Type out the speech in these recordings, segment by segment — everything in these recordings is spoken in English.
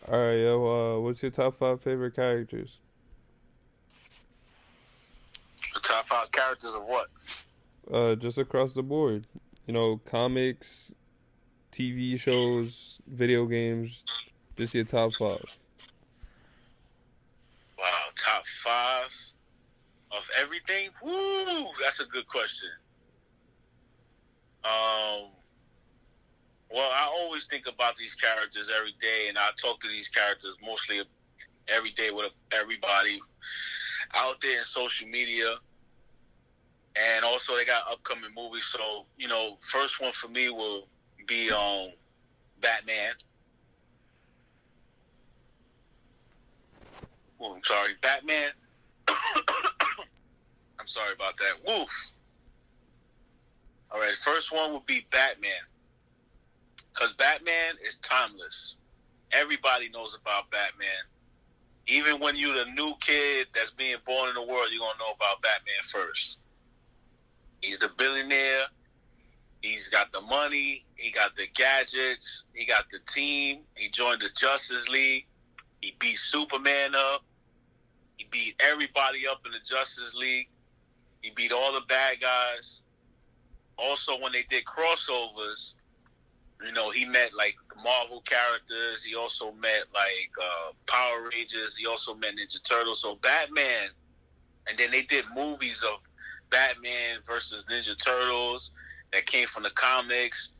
All right, yo. What's your top five favorite characters? The top five characters of what? Just across the board. Comics, TV shows, video games. Just your top five. Wow, top five of everything? Woo, that's a good question. Um, well, I always think about these characters every day, and I talk to these characters mostly every day with everybody out there in social media. And also, they got upcoming movies. So, first one for me will be Batman. Oh, I'm sorry, Batman. I'm sorry about that. Woof. All right, first one would be Batman. Because Batman is timeless. Everybody knows about Batman. Even when you're the new kid that's being born in the world, you're going to know about Batman first. He's the billionaire. He's got the money. He got the gadgets. He got the team. He joined the Justice League. He beat Superman up. He beat everybody up in the Justice League. He beat all the bad guys. Also, when they did crossovers, he met like the Marvel characters. He also met like Power Rangers. He also met Ninja Turtles. So Batman, and then they did movies of Batman versus Ninja Turtles that came from the comics.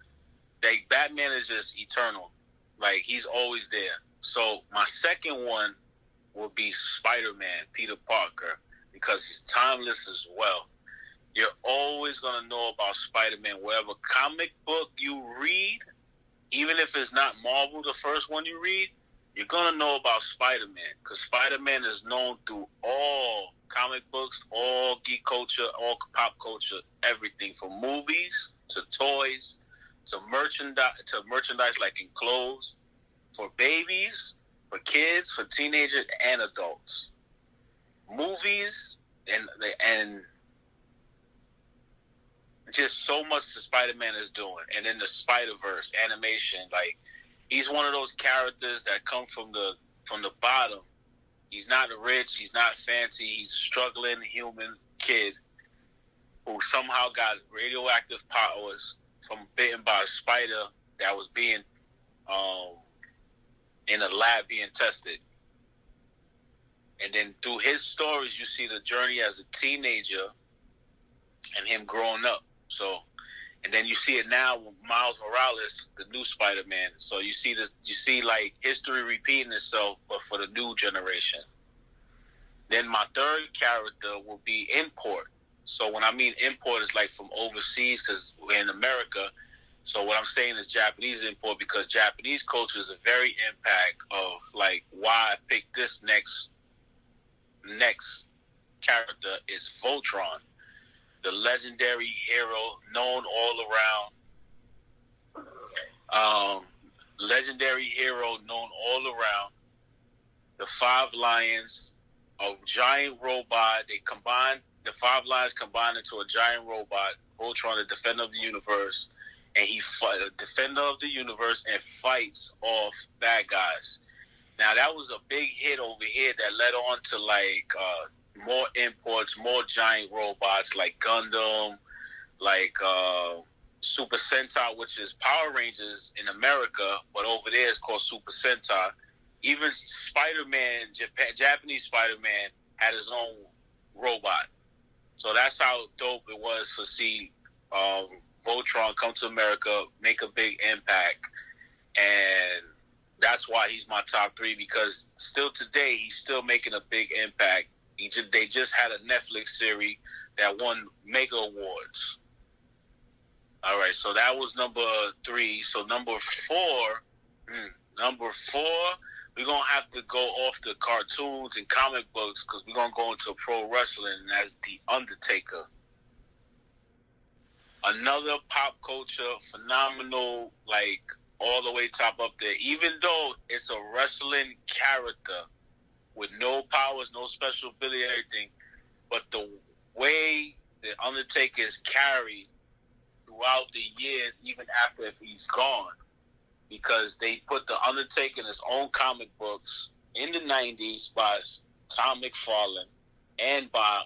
Batman is just eternal. Like, he's always there. So my second one will be Spider-Man, Peter Parker, because he's timeless as well. You're always going to know about Spider-Man. Whatever comic book you read, even if it's not Marvel, the first one you read, you're going to know about Spider-Man, because Spider-Man is known through all comic books, all geek culture, all pop culture, everything from movies to toys to merchandise like in clothes, for babies, for kids, for teenagers and adults. Movies and just so much that Spider-Man is doing. And then the Spider-Verse animation, like, he's one of those characters that come from the bottom. He's not rich, he's not fancy, he's a struggling human kid who somehow got radioactive powers from bitten by a spider that was being in a lab being tested. And then through his stories, you see the journey as a teenager and him growing up. So, and then you see it now with Miles Morales, the new Spider-Man. So you see like history repeating itself, but for the new generation. Then my third character will be import. So when I mean import, it's like from overseas, because we're in America. So what I'm saying is Japanese import, because Japanese culture is a very impact of like why I picked this next character is Voltron, the legendary hero known all around. Legendary hero known all around. The five lions, a giant robot. The five lions combined into a giant robot. Voltron, the defender of the universe, and a defender of the universe, and fights off bad guys. Now that was a big hit over here that led on to like more imports, more giant robots like Gundam, like Super Sentai, which is Power Rangers in America, but over there it's called Super Sentai. Even Spider-Man, Japanese Spider-Man, had his own robot. So that's how dope it was to see Voltron come to America, make a big impact, and that's why he's my top three, because still today he's still making a big impact. They just had a Netflix series that won mega awards. All right, so that was number three. So number four, we're gonna have to go off the cartoons and comic books, because we're gonna go into pro wrestling, and that's the Undertaker. Another pop culture phenomenal, like all the way top up there. Even though it's a wrestling character with no powers, no special ability, everything, but the way the Undertaker is carried throughout the years, even after if he's gone, because they put the Undertaker in his own comic books in the 90s by Tom McFarlane and by